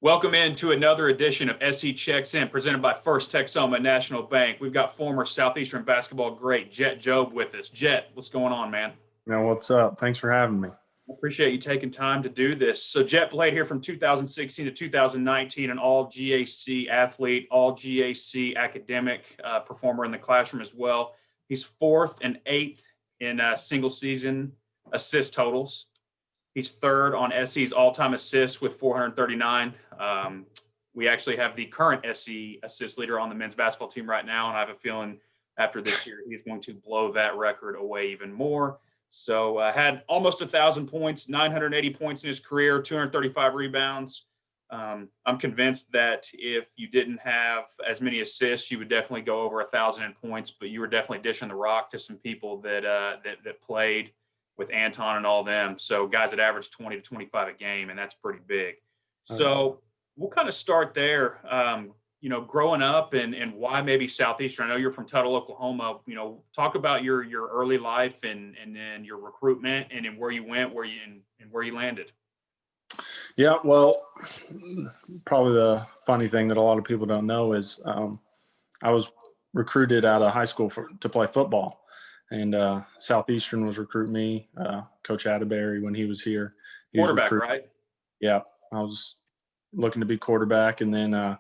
Welcome into another edition of SC Checks In, presented by First Texoma National Bank. We've got former Southeastern basketball great Jett Jobe with us. Jett, what's going on, man? What's up? Thanks for having me. I appreciate you taking time to do this. So Jett played here from 2016 to 2019, an all GAC athlete, all GAC academic performer in the classroom as well. He's fourth and eighth in single season assist totals. He's third on SC's all-time assists with 439. We actually have the current SC assist leader on the men's basketball team right now, and I have a feeling after this year he's going to blow that record away even more. So had almost 1,000 points, 980 points in his career, 235 rebounds. I'm convinced that if you didn't have as many assists, you would definitely go over 1,000 in points, but you were definitely dishing the rock to some people that played with Anton and all them. So guys that average 20 to 25 a game, and that's pretty big. So we'll kind of start there. Growing up and why maybe Southeastern. I know you're from Tuttle, Oklahoma. Talk about your early life and then your recruitment and then where you went, where you landed. Yeah, well, probably the funny thing that a lot of people don't know is I was recruited out of high school to play football. And Southeastern was recruiting me, Coach Atterbury, when he was here. Quarterback, right? Yeah, I was looking to be quarterback. And then I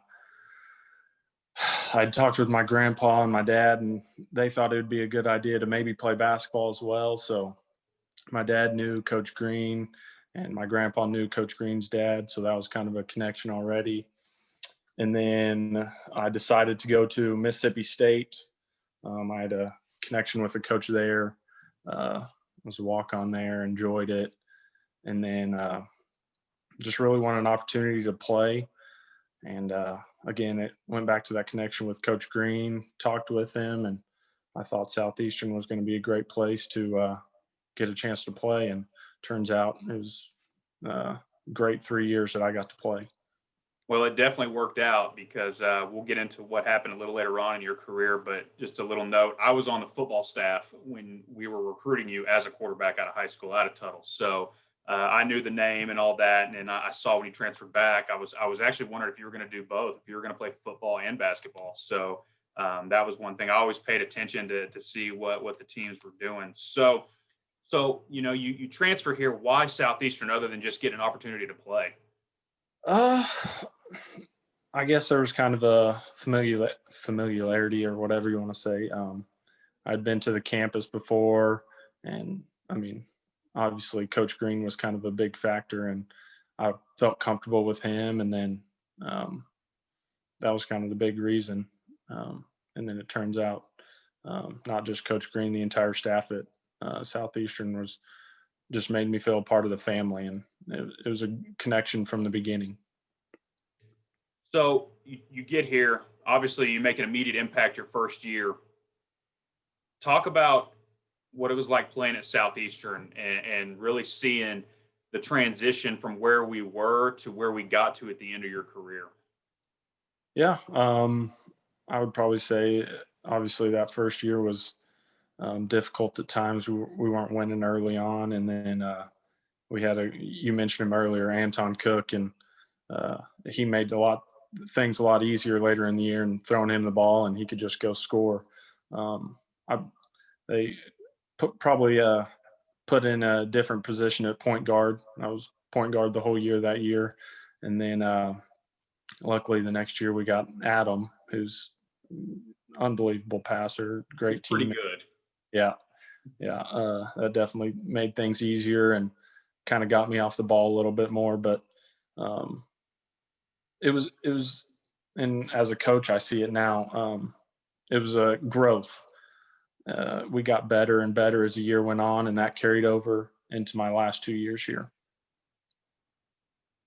talked with my grandpa and my dad, and they thought it would be a good idea to maybe play basketball as well. So my dad knew Coach Green, and my grandpa knew Coach Green's dad. So that was kind of a connection already. And then I decided to go to Mississippi State. I had a connection with the coach there, was a walk-on there, enjoyed it. And then just really wanted an opportunity to play. And again, it went back to that connection with Coach Green, talked with him, and I thought Southeastern was going to be a great place to get a chance to play. And turns out it was a great 3 years that I got to play. Well, it definitely worked out because we'll get into what happened a little later on in your career. But just a little note, I was on the football staff when we were recruiting you as a quarterback out of high school, out of Tuttle. So I knew the name and all that. And then I saw when you transferred back, I was actually wondering if you were going to do both, if you were going to play football and basketball. So that was one thing. I always paid attention to see what the teams were doing. So you transfer here. Why Southeastern other than just getting an opportunity to play? I guess there was kind of a familiarity or whatever you want to say. I'd been to the campus before, and I mean, obviously Coach Green was kind of a big factor, and I felt comfortable with him. And then that was kind of the big reason. And then it turns out not just Coach Green, the entire staff at Southeastern was just made me feel a part of the family, and it was a connection from the beginning. So you get here, obviously you make an immediate impact your first year. Talk about what it was like playing at Southeastern and really seeing the transition from where we were to where we got to at the end of your career. Yeah, I would probably say obviously that first year was difficult at times. We weren't winning early on, and then we had you mentioned him earlier, Anton Cook, and he made things a lot easier later in the year, and throwing him the ball and he could just go score. They probably put in a different position at point guard. I was point guard the whole year that year. And then luckily the next year we got Adam, who's unbelievable passer, great team. Pretty good. Yeah. That definitely made things easier and kind of got me off the ball a little bit more. But it was, and as a coach, I see it now. It was a growth. We got better and better as the year went on, and that carried over into my last 2 years here.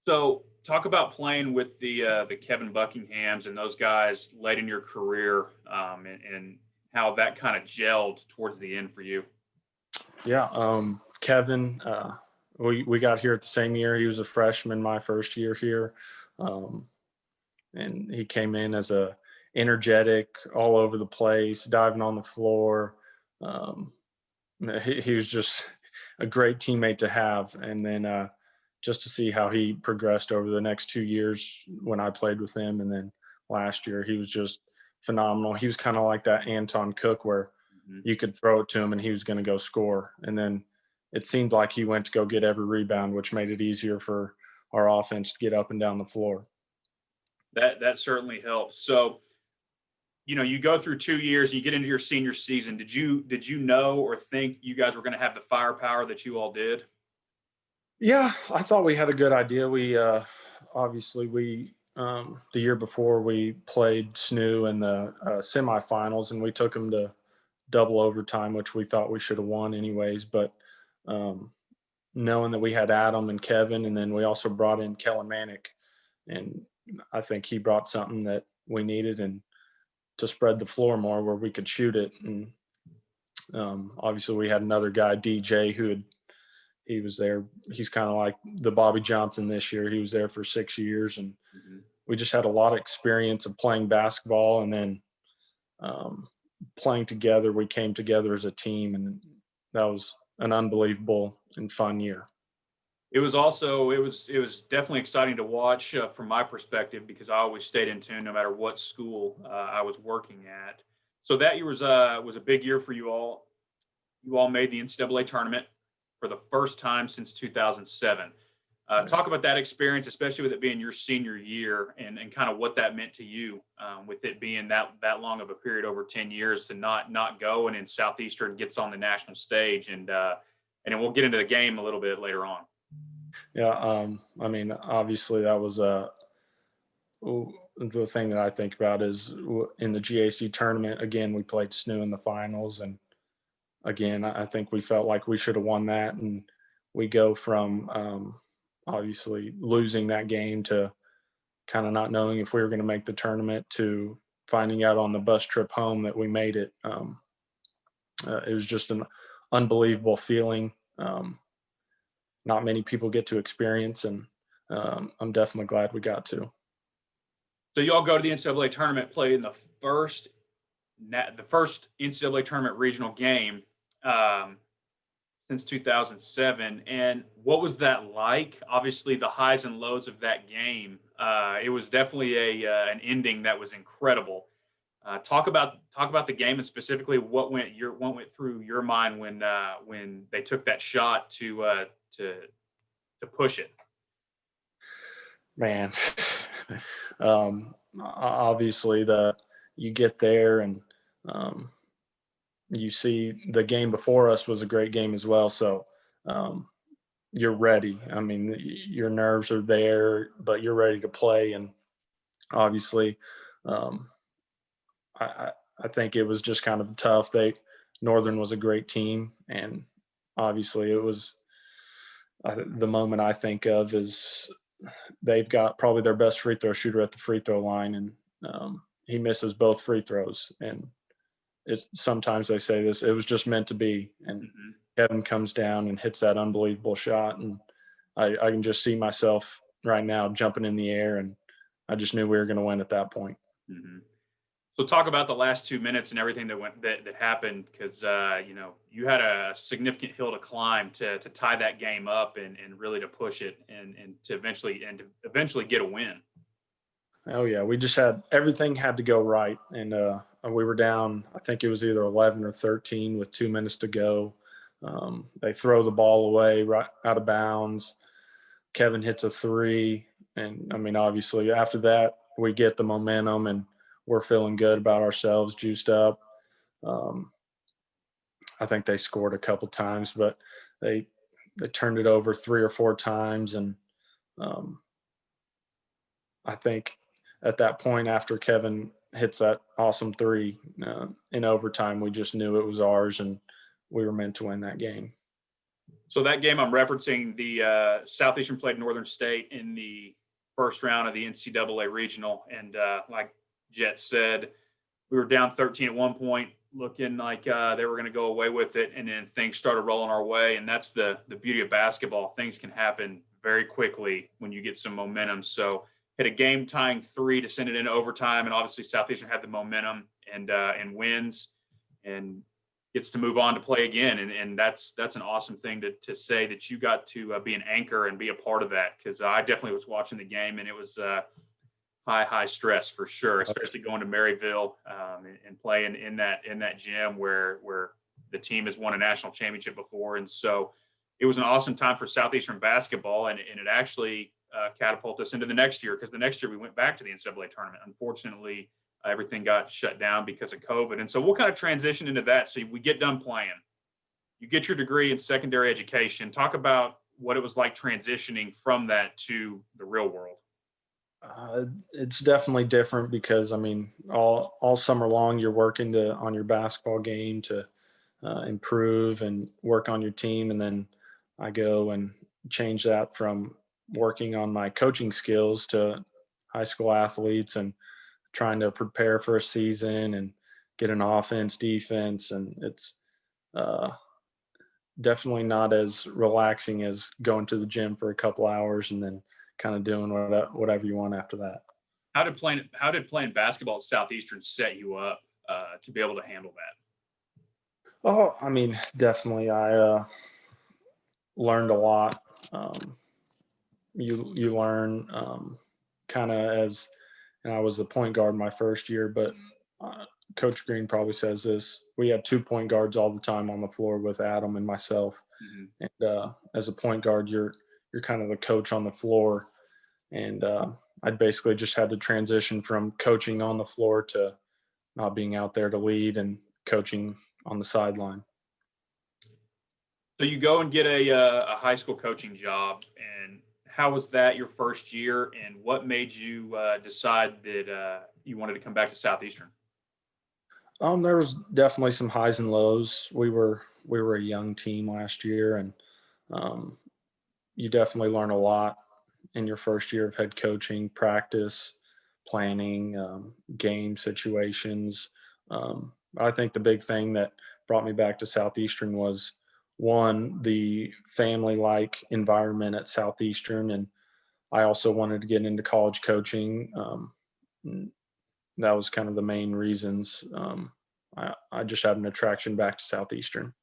So talk about playing with the Kevin Buckinghams and those guys late in your career, and how that kind of gelled towards the end for you. Yeah, Kevin, we got here at the same year. He was a freshman my first year here. And he came in as a energetic, all over the place, diving on the floor. He was just a great teammate to have. And then just to see how he progressed over the next 2 years when I played with him. And then last year, he was just phenomenal. He was kind of like that Anton Cook where Mhm. you could throw it to him and he was going to go score. And then it seemed like he went to go get every rebound, which made it easier for our offense to get up and down the floor. That certainly helps. So, you go through 2 years, you get into your senior season. Did you know or think you guys were going to have the firepower that you all did? Yeah, I thought we had a good idea. We obviously the year before we played SNU in the semifinals, and we took them to double overtime, which we thought we should have won anyways. But um, knowing that we had Adam and Kevin, and then we also brought in Kellen Manick, and I think he brought something that we needed, and to spread the floor more where we could shoot it. And obviously we had another guy, DJ, he was there. He's kind of like the Bobby Johnson this year. He was there for 6 years, and Mhm. we just had a lot of experience of playing basketball, and then playing together. We came together as a team, and that was an unbelievable and fun year. It was definitely exciting to watch from my perspective because I always stayed in tune no matter what school I was working at. So that year was a big year for you all. You all made the NCAA tournament for the first time since 2007. Right. Talk about that experience, especially with it being your senior year, and kind of what that meant to you, with it being that long of a period, over 10 years, to not go, and then Southeastern gets on the national stage, and then we'll get into the game a little bit later on. Yeah. I mean, obviously that was the thing that I think about is in the GAC tournament. Again, we played SNU in the finals, and again, I think we felt like we should have won that, and we go from obviously losing that game to kind of not knowing if we were going to make the tournament to finding out on the bus trip home that we made it. It was just an unbelievable feeling. Not many people get to experience, and I'm definitely glad we got to. So you all go to the NCAA tournament, play in the first NCAA tournament regional game um, since 2007. And what was that like? Obviously, the highs and lows of that game. It was definitely an ending that was incredible. Talk about the game, and specifically what went through your mind when they took that shot to push it. Man, obviously the you get there, and um, you see the game before us was a great game as well. So um, you're ready. I mean, your nerves are there, but you're ready to play. And obviously, um, I, I I think it was just kind of tough. Northern was a great team, and obviously it was the moment I think of is they've got probably their best free throw shooter at the free throw line, and he misses both free throws. And sometimes they say this, it was just meant to be. And Mhm. Kevin comes down and hits that unbelievable shot, and I can just see myself right now jumping in the air, and I just knew we were going to win at that point. Mhm. So talk about the last 2 minutes and everything that happened, because you had a significant hill to climb to tie that game up, and really to push it, and to eventually get a win. Oh yeah, we just had everything had to go right, and we were down. I think it was either 11 or 13 with 2 minutes to go. They throw the ball away right out of bounds. Kevin hits a three, and I mean, obviously after that we get the momentum, and we're feeling good about ourselves, juiced up. Um, I think they scored a couple times, but they they turned it over 3 or 4 times, and um, I think at that point, after Kevin hits that awesome three in overtime, we just knew it was ours, and we were meant to win that game. So that game I'm referencing, the Southeastern played Northern State in the first round of the NCAA regional, and like Jett said, we were down 13 at one point, looking like they were going to go away with it, and then things started rolling our way. And that's the beauty of basketball. Things can happen very quickly when you get some momentum. So hit a game tying three to send it into overtime, and obviously Southeastern had the momentum and wins. And gets to move on to play again. And that's an awesome thing to say that you got to be an anchor and be a part of that. Cause I definitely was watching the game, and it was high stress for sure, especially going to Maryville and playing in that gym where the team has won a national championship before. And so it was an awesome time for Southeastern basketball, and it actually catapulted us into the next year, because the next year we went back to the NCAA tournament. Unfortunately, everything got shut down because of COVID. And so we'll kind of transition into that. So we get done playing. You get your degree in secondary education. Talk about what it was like transitioning from that to the real world. It's definitely different because, I mean, all summer long you're working on your basketball game to improve and work on your team. And then I go and change that from working on my coaching skills to high school athletes and trying to prepare for a season and get an offense, defense. And it's definitely not as relaxing as going to the gym for a couple hours and then kind of doing whatever you want after that. How did playing basketball at Southeastern set you up to be able to handle that? Oh, I mean, definitely. I learned a lot. You learn kind of as, and I was the point guard my first year, but Coach Green probably says this: we had 2 point guards all the time on the floor with Adam and myself. Mm-hmm. And as a point guard, you're kind of the coach on the floor. And I basically just had to transition from coaching on the floor to not being out there to lead and coaching on the sideline. So you go and get a high school coaching job, and how was that your first year? And what made you decide that you wanted to come back to Southeastern? There was definitely some highs and lows. We were a young team last year, and you definitely learn a lot in your first year of head coaching, practice, planning, game situations. I think the big thing that brought me back to Southeastern was, one, the family-like environment at Southeastern, and I also wanted to get into college coaching. That was kind of the main reasons. I just had an attraction back to Southeastern.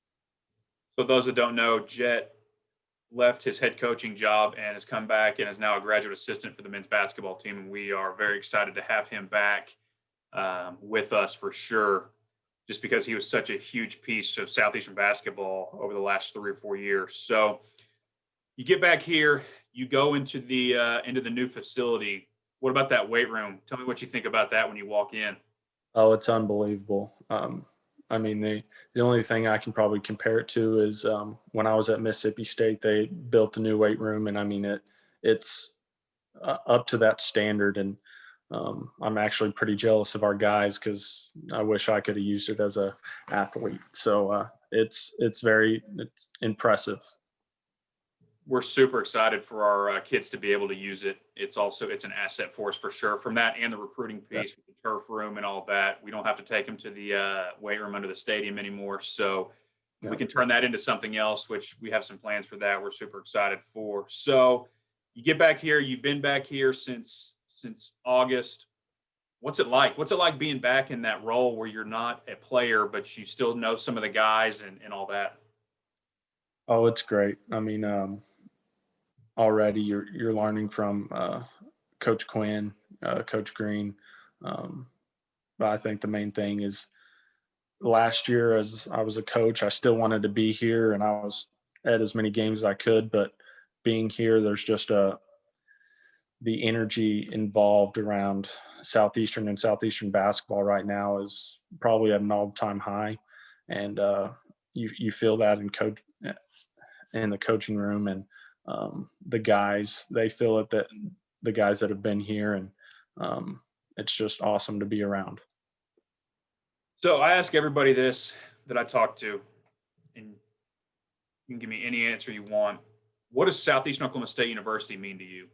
So those that don't know, Jett left his head coaching job and has come back and is now a graduate assistant for the men's basketball team. And we are very excited to have him back with us for sure, just because he was such a huge piece of Southeastern basketball over the last 3 or 4 years. So you get back here, you go into the new facility. What about that weight room? Tell me what you think about that when you walk in. Oh, it's unbelievable. I mean, the only thing I can probably compare it to is when I was at Mississippi State, they built a new weight room, and I mean it's up to that standard. And I'm actually pretty jealous of our guys because I wish I could have used it as a athlete. So it's impressive. We're super excited for our kids to be able to use it. It's an asset for us for sure. From that and the recruiting piece with the turf room and all that, we don't have to take them to the weight room under the stadium anymore. So we can turn that into something else, which we have some plans for that. We're super excited for. So you get back here. You've been back here since August. What's it like? What's it like being back in that role where you're not a player, but you still know some of the guys and all that? Oh, it's great. I mean, already you're learning from Coach Quinn, Coach Green. But I think the main thing is, last year as I was a coach, I still wanted to be here and I was at as many games as I could, but being here, there's just the energy involved around Southeastern and Southeastern basketball right now is probably at an all-time high. And you feel that in the coaching room, and the guys, they feel it, that the guys that have been here, and it's just awesome to be around. So I ask everybody this that I talk to, and you can give me any answer you want. What does Southeastern Oklahoma State University mean to you?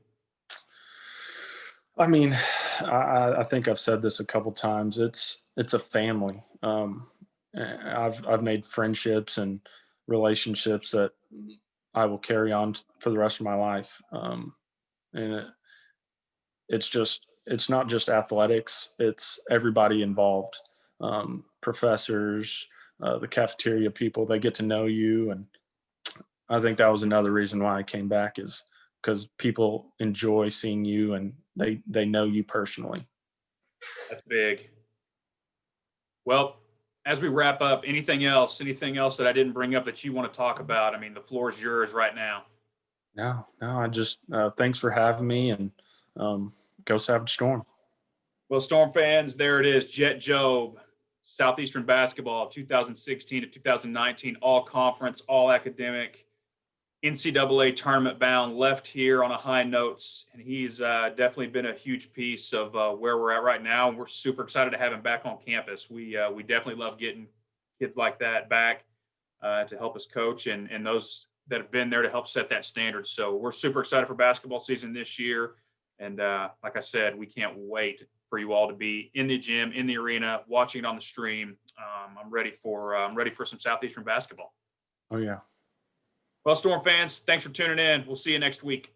I mean, I think I've said this a couple times. It's a family. I've made friendships and relationships that I will carry on for the rest of my life. And it's not just athletics, it's everybody involved. Professors, the cafeteria people, they get to know you. And I think that was another reason why I came back, is because people enjoy seeing you and they know you personally. That's big. Well, as we wrap up, anything else that I didn't bring up that you want to talk about? I mean, the floor is yours right now. No, I just thanks for having me, and go Savage Storm. Well, Storm fans, there it is. Jett Jobe, Southeastern basketball, 2016 to 2019, all conference, all academic, NCAA tournament bound, left here on a high notes. And he's definitely been a huge piece of where we're at right now. And we're super excited to have him back on campus. We definitely love getting kids like that back to help us coach, and those that have been there to help set that standard. So we're super excited for basketball season this year. And like I said, we can't wait for you all to be in the gym, in the arena, watching it on the stream. I'm ready for some Southeastern basketball. Oh yeah. Well, Storm fans, thanks for tuning in. We'll see you next week.